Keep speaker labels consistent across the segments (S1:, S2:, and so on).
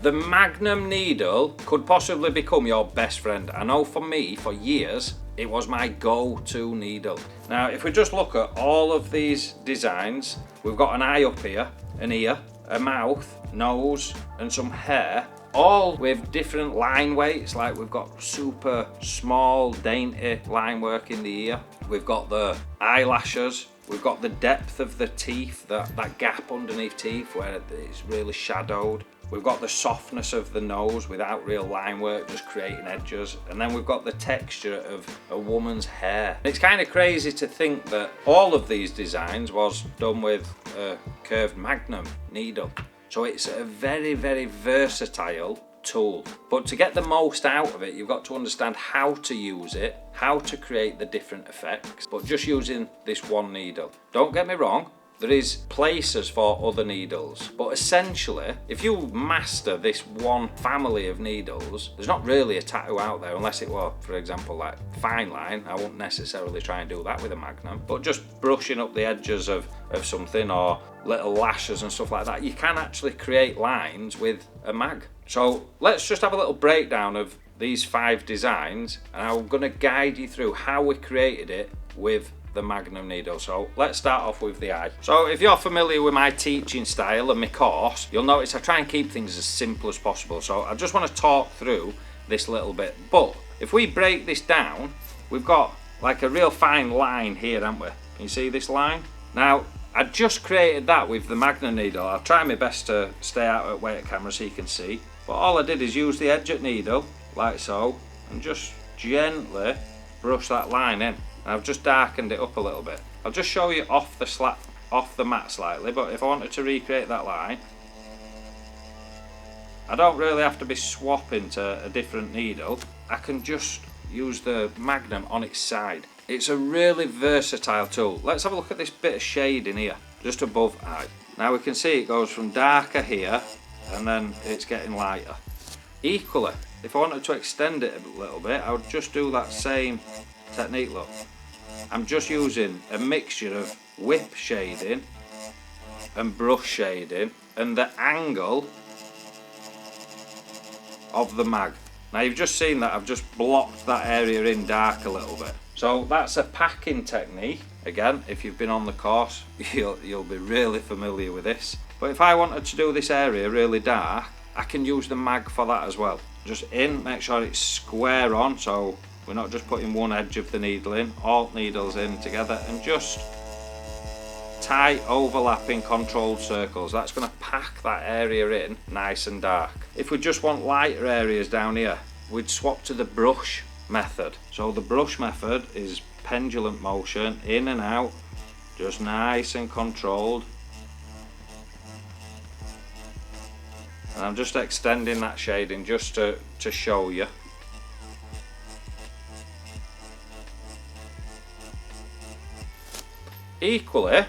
S1: The Magnum needle could possibly become your best friend. I know for me, for years, it was my go-to needle. Now, if we just look at all of these designs, we've got an eye up here, an ear, a mouth, nose, and some hair, all with different line weights. Like we've got super small, dainty line work in the ear. We've got the eyelashes. We've got the depth of the teeth, that gap underneath teeth where it's really shadowed. We've got the softness of the nose without real line work, just creating edges. And then we've got the texture of a woman's hair. It's kind of crazy to think that all of these designs was done with a curved Magnum needle. So it's a very, very versatile tool. But to get the most out of it, you've got to understand how to use it, how to create the different effects, but just using this one needle. Don't get me wrong, there is places for other needles, but essentially, if you master this one family of needles, there's not really a tattoo out there, unless it were, for example, like fine line. I wouldn't necessarily try and do that with a Magnum, but just brushing up the edges of something, or little lashes and stuff like that, you can actually create lines with a mag. So let's just have a little breakdown of these 5 designs, and I'm going to guide you through how we created it with the Magnum needle. So let's start off with the eye. So if you're familiar with my teaching style and my course, you'll notice I try and keep things as simple as possible. So I just want to talk through this little bit. But if we break this down, we've got like a real fine line here, haven't we? Can you see this line? Now, I just created that with the Magnum needle. I'll try my best to stay out of way at camera so you can see. But all I did is use the edge of needle, like so, and just gently brush that line in. I've just darkened it up a little bit. I'll just show you off the mat slightly, but if I wanted to recreate that line, I don't really have to be swapping to a different needle. I can just use the Magnum on its side. It's a really versatile tool. Let's have a look at this bit of shading here, just above eye. Now we can see it goes from darker here, and then it's getting lighter. Equally, if I wanted to extend it a little bit, I would just do that same technique. Look, I'm just using a mixture of whip shading and brush shading and the angle of the mag. Now you've just seen that I've just blocked that area in dark a little bit. So that's a packing technique. Again, if you've been on the course, you'll be really familiar with this. But if I wanted to do this area really dark, I can use the mag for that as well. Just in, make sure it's square on, so we're not just putting one edge of the needle in, all needles in together, and just tight overlapping controlled circles. That's going to pack that area in nice and dark. If we just want lighter areas down here, we'd swap to the brush method. So the brush method is pendulum motion, in and out, just nice and controlled. And I'm just extending that shading just to show you. Equally,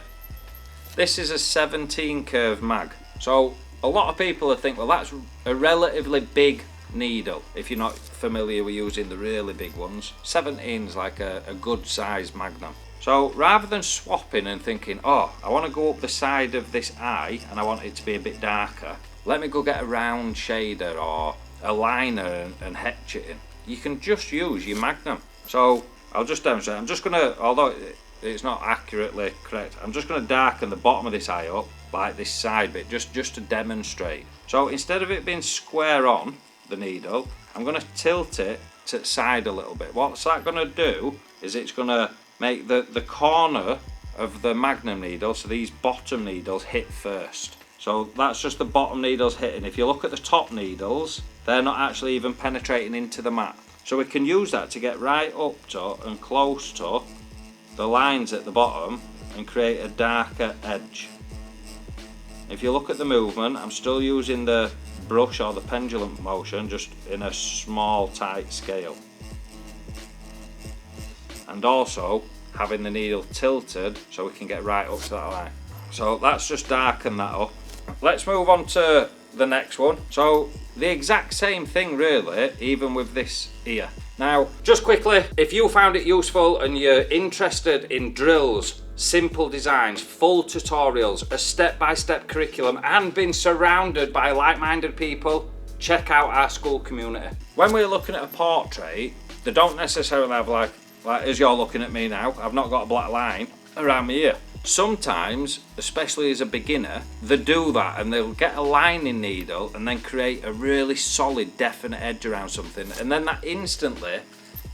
S1: this is a 17 curve mag. So a lot of people will think, well, that's a relatively big needle if you're not familiar with using the really big ones. 17 is like a good size Magnum. So rather than swapping and thinking, oh, I want to go up the side of this eye and I want it to be a bit darker, let me go get a round shader or a liner and etch it in. You can just use your Magnum. So I'll just demonstrate. I'm just going to, although it's not accurately correct, I'm just going to darken the bottom of this eye up, like this side bit, just to demonstrate. So instead of it being square on the needle, I'm going to tilt it to the side a little bit. What's that going to do is it's going to make the corner of the Magnum needle, so these bottom needles, hit first. So that's just the bottom needles hitting. If you look at the top needles, they're not actually even penetrating into the mat. So we can use that to get right up to and close to the lines at the bottom and create a darker edge. If you look at the movement, I'm still using the brush or the pendulum motion, just in a small tight scale, and also having the needle tilted so we can get right up to that line. So let's just darken that up. Let's move on to the next one. So the exact same thing really, even with this ear. Now, just quickly, if you found it useful and you're interested in drills, simple designs, full tutorials, a step-by-step curriculum, and been surrounded by like-minded people, check out our school community. When we're looking at a portrait, they don't necessarily have like as you're looking at me now, I've not got a black line around my ear. Sometimes, especially as a beginner, they do that and they'll get a lining needle and then create a really solid, definite edge around something, and then that instantly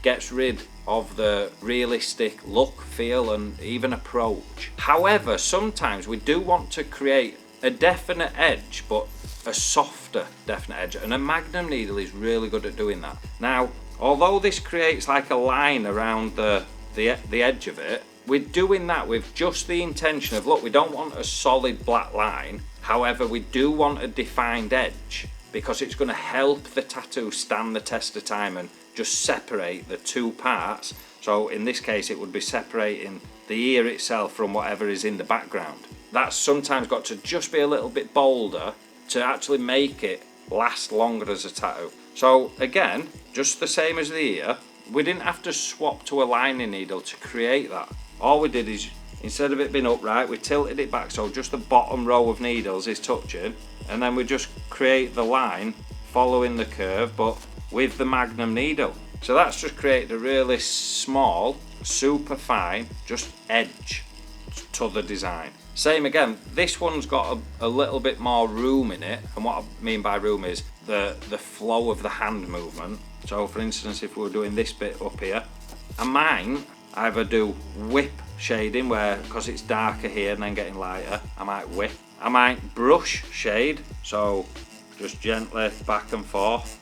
S1: gets rid of the realistic look, feel, and even approach. However, sometimes we do want to create a definite edge, but a softer definite edge, and a Magnum needle is really good at doing that. Now, although this creates like a line around the edge of it, we're doing that with just the intention of, look, we don't want a solid black line, however we do want a defined edge, because it's going to help the tattoo stand the test of time and just separate the two parts. So in this case it would be separating the ear itself from whatever is in the background. That's sometimes got to just be a little bit bolder to actually make it last longer as a tattoo. So again, just the same as the ear, we didn't have to swap to a lining needle to create that. All we did is, instead of it being upright, we tilted it back so just the bottom row of needles is touching, and then we just create the line following the curve but with the Magnum needle. So that's just created a really small, super fine, just edge to the design. Same again, this one's got a little bit more room in it, and what I mean by room is the flow of the hand movement. So for instance, if we were doing this bit up here, I might either do whip shading, where because it's darker here and then getting lighter, I might whip. I might brush shade, so just gently back and forth,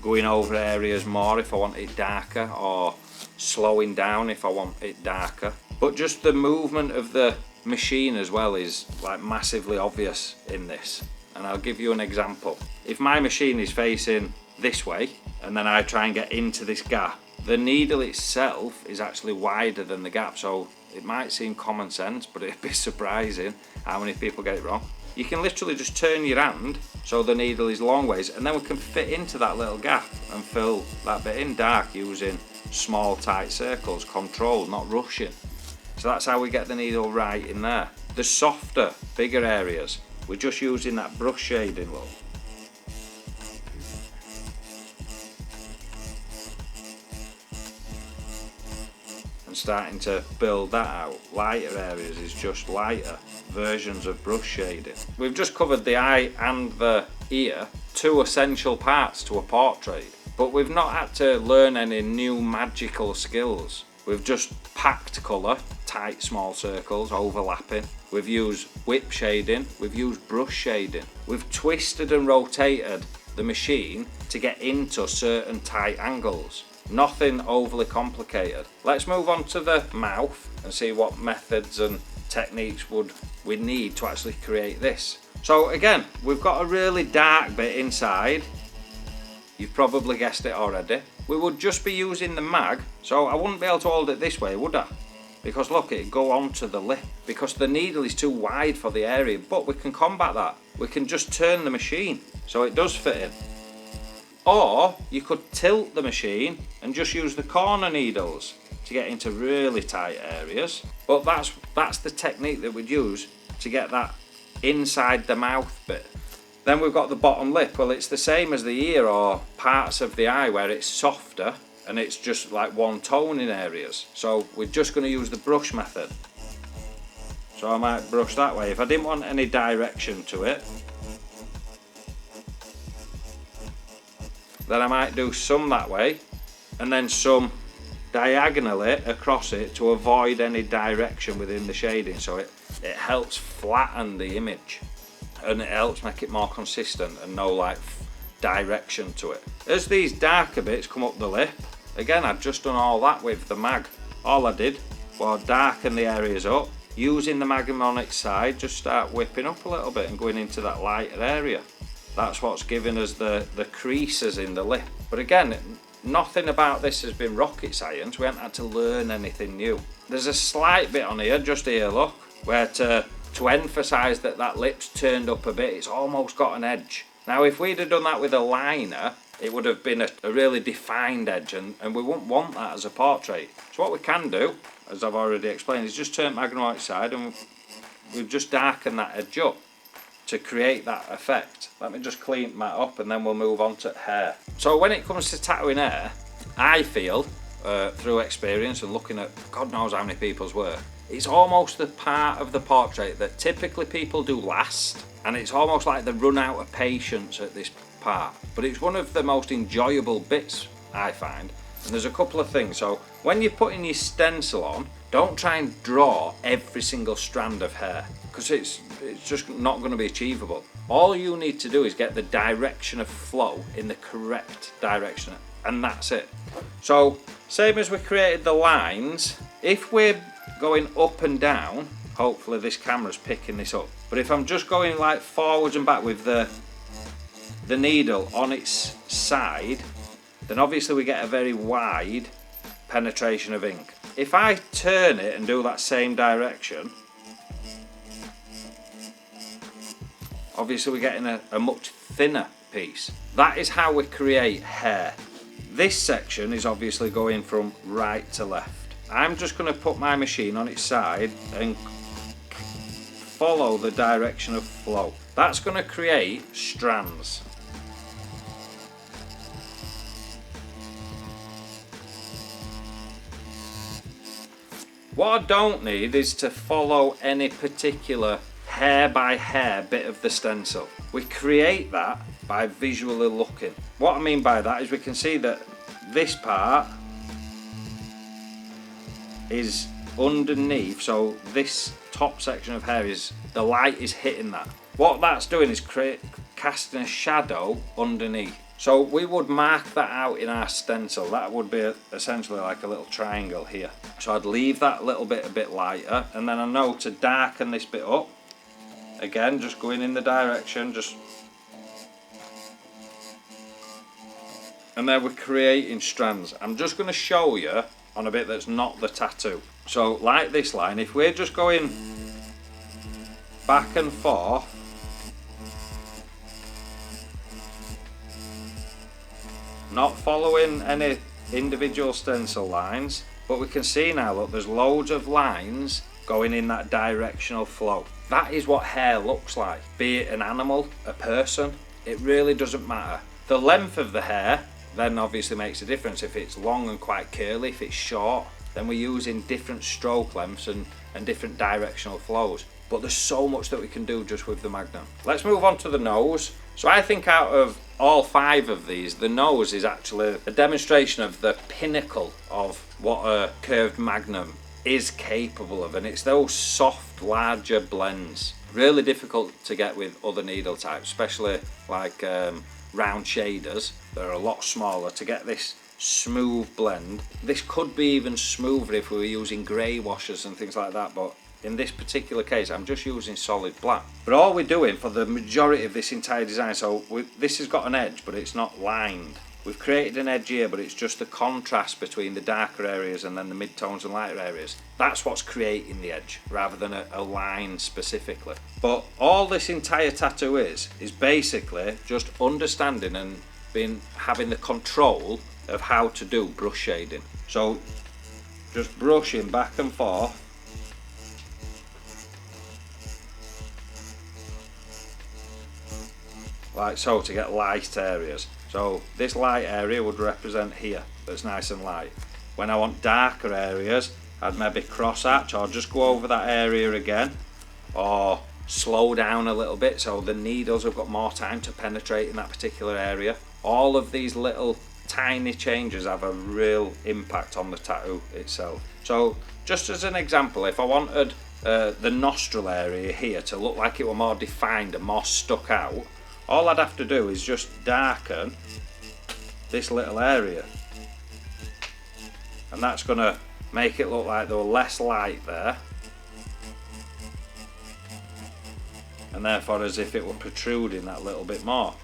S1: going over areas more if I want it darker, or slowing down if I want it darker. But just the movement of the machine as well is like massively obvious in this, and I'll give you an example. If my machine is facing this way and then I try and get into this gap, the needle itself is actually wider than the gap, so it might seem common sense, but it'd be surprising how many people get it wrong. You can literally just turn your hand so the needle is long ways, and then we can fit into that little gap and fill that bit in dark using small tight circles, controlled, not rushing. So that's how we get the needle right in there. The softer, bigger areas, we're just using that brush shading look. And starting to build that out. Lighter areas is just lighter versions of brush shading. We've just covered the eye and the ear, two essential parts to a portrait, but we've not had to learn any new magical skills. We've just packed colour, tight small circles, overlapping. We've used whip shading, we've used brush shading. We've twisted and rotated the machine to get into certain tight angles. Nothing overly complicated. Let's move on to the mouth and see what methods and techniques we need to actually create this. So again, we've got a really dark bit inside. You've probably guessed it already. We would just be using the mag, so I wouldn't be able to hold it this way, would I? Because look, it'd go onto the lip, because the needle is too wide for the area, but we can combat that. We can just turn the machine so it does fit in. Or you could tilt the machine and just use the corner needles to get into really tight areas. But that's the technique that we'd use to get that inside the mouth bit. Then we've got the bottom lip. Well, it's the same as the ear or parts of the eye where it's softer and it's just like one tone in areas. So we're just going to use the brush method. So I might brush that way. If I didn't want any direction to it, then I might do some that way and then some diagonally across it to avoid any direction within the shading, so it helps flatten the image and it helps make it more consistent and no like direction to it. As these darker bits come up the lip, again I've just done all that with the mag. All I did was darken the areas up, using the Magnum on its side, just start whipping up a little bit and going into that lighter area. That's what's giving us the creases in the lip. But again, nothing about this has been rocket science. We haven't had to learn anything new. There's a slight bit on here, just here, look, where to emphasise that lip's turned up a bit, it's almost got an edge. Now if we'd have done that with a liner, it would have been a really defined edge, and we wouldn't want that as a portrait. So what we can do, as I've already explained, is just turn Magnum on its side and we've just darkened that edge up. to create that effect. Let me just clean that up and then we'll move on to hair. So when it comes to tattooing hair, I feel, through experience and looking at God knows how many people's work, it's almost the part of the portrait that typically people do last, and it's almost like they run out of patience at this part. But it's one of the most enjoyable bits, I find. And there's a couple of things. So when you're putting your stencil on, don't try and draw every single strand of hair, because it's just not going to be achievable. All you need to do is get the direction of flow in the correct direction, and that's it. So same as we created the lines, if we're going up and down, hopefully this camera's picking this up, but if I'm just going like forwards and back with the needle on its side, then obviously we get a very wide penetration of ink. If I turn it and do that same direction, obviously we're getting a much thinner piece. That is how we create hair. This section is obviously going from right to left. I'm just going to put my machine on its side and follow the direction of flow. That's going to create strands. What I don't need is to follow any particular hair by hair bit of the stencil. We create that by visually looking. What I mean by that is we can see that this part is underneath, so this top section of hair is, the light is hitting that. What that's doing is casting a shadow underneath. So we would mark that out in our stencil. That would be essentially like a little triangle here. So I'd leave that little bit a bit lighter, and then I know to darken this bit up, again just going in the direction, and then we're creating strands. I'm just going to show you on a bit that's not the tattoo. So like this line, if we're just going back and forth, not following any individual stencil lines, but we can see now, look, there's loads of lines going in that directional flow. That is what hair looks like, be it an animal, a person, it really doesn't matter. The length of the hair then obviously makes a difference. If it's long and quite curly, if it's short, then we're using different stroke lengths and different directional flows. But there's so much that we can do just with the Magnum. Let's move on to the nose. So I think out of all 5 of these, the nose is actually a demonstration of the pinnacle of what a curved Magnum is capable of, and it's those soft, larger blends. Really difficult to get with other needle types, especially like round shaders. They're a lot smaller. To get this smooth blend, this could be even smoother if we were using grey washes and things like that, but in this particular case I'm just using solid black. But all we're doing for the majority of this entire design, so this has got an edge but it's not lined. We've created an edge here, but it's just the contrast between the darker areas and then the mid-tones and lighter areas. That's what's creating the edge, rather than a line specifically. But all this entire tattoo is basically just understanding and having the control of how to do brush shading. So just brushing back and forth, like so, to get light areas. So this light area would represent here, that's nice and light. When I want darker areas, I'd maybe cross hatch or just go over that area again, or slow down a little bit so the needles have got more time to penetrate in that particular area. All of these little tiny changes have a real impact on the tattoo itself. So just as an example, if I wanted the nostril area here to look like it were more defined and more stuck out, all I'd have to do is just darken this little area, and that's going to make it look like there were less light there, and therefore as if it were protruding that little bit more.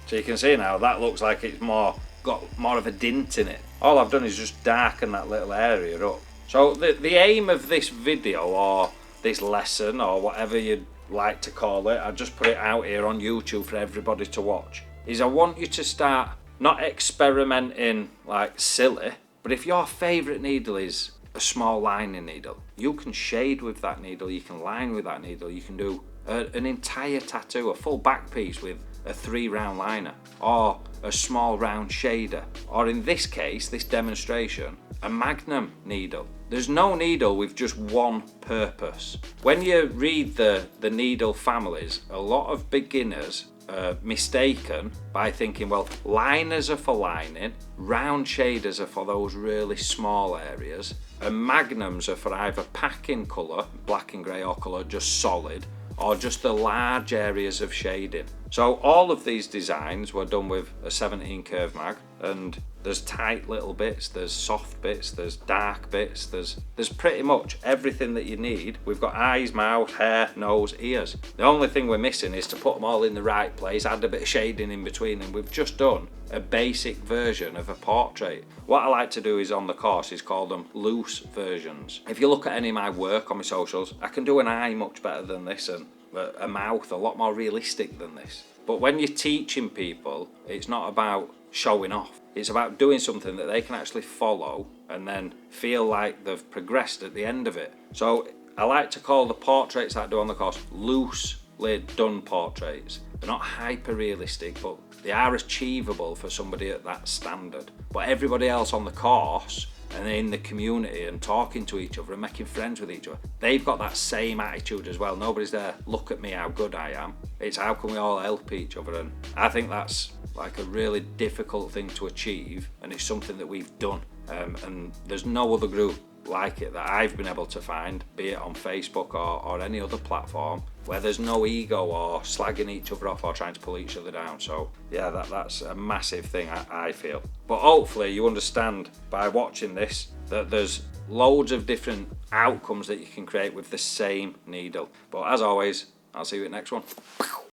S1: So you can see now that looks like it's got more of a dint in it. All I've done is just darken that little area up. So the aim of this video, or this lesson, or whatever you'd like to call it, I just put it out here on YouTube for everybody to watch, is I want you to start not experimenting like silly, but if your favourite needle is a small lining needle. You can shade with that needle, you can line with that needle, you can do an entire tattoo, a full back piece with a 3 round liner, or a small round shader, or in this case, this demonstration, a Magnum needle. There's no needle with just one purpose. When you read the needle families, a lot of beginners are mistaken by thinking, well, liners are for lining, round shaders are for those really small areas, and Magnums are for either packing colour, black and grey, or colour just solid, or just the large areas of shading. So all of these designs were done with a 17 curve mag, and there's tight little bits, there's soft bits, there's dark bits, there's pretty much everything that you need. We've got eyes, mouth, hair, nose, ears. The only thing we're missing is to put them all in the right place, add a bit of shading in between, and we've just done a basic version of a portrait. What I like to do is on the course is call them loose versions. If you look at any of my work on my socials, I can do an eye much better than this, and a mouth a lot more realistic than this. But when you're teaching people, it's not about showing off. It's about doing something that they can actually follow and then feel like they've progressed at the end of it. So I like to call the portraits that I do on the course loosely done portraits. They're not hyper realistic, but they are achievable for somebody at that standard. But everybody else on the course and in the community and talking to each other and making friends with each other, they've got that same attitude as well. Nobody's there, look at me how good I am. It's how can we all help each other, and I think that's like a really difficult thing to achieve, and it's something that we've done, and there's no other group like it that I've been able to find, be it on Facebook or any other platform, where there's no ego or slagging each other off or trying to pull each other down. So yeah, that's a massive thing, I feel. But hopefully you understand by watching this that there's loads of different outcomes that you can create with the same needle. But as always, I'll see you at the next one.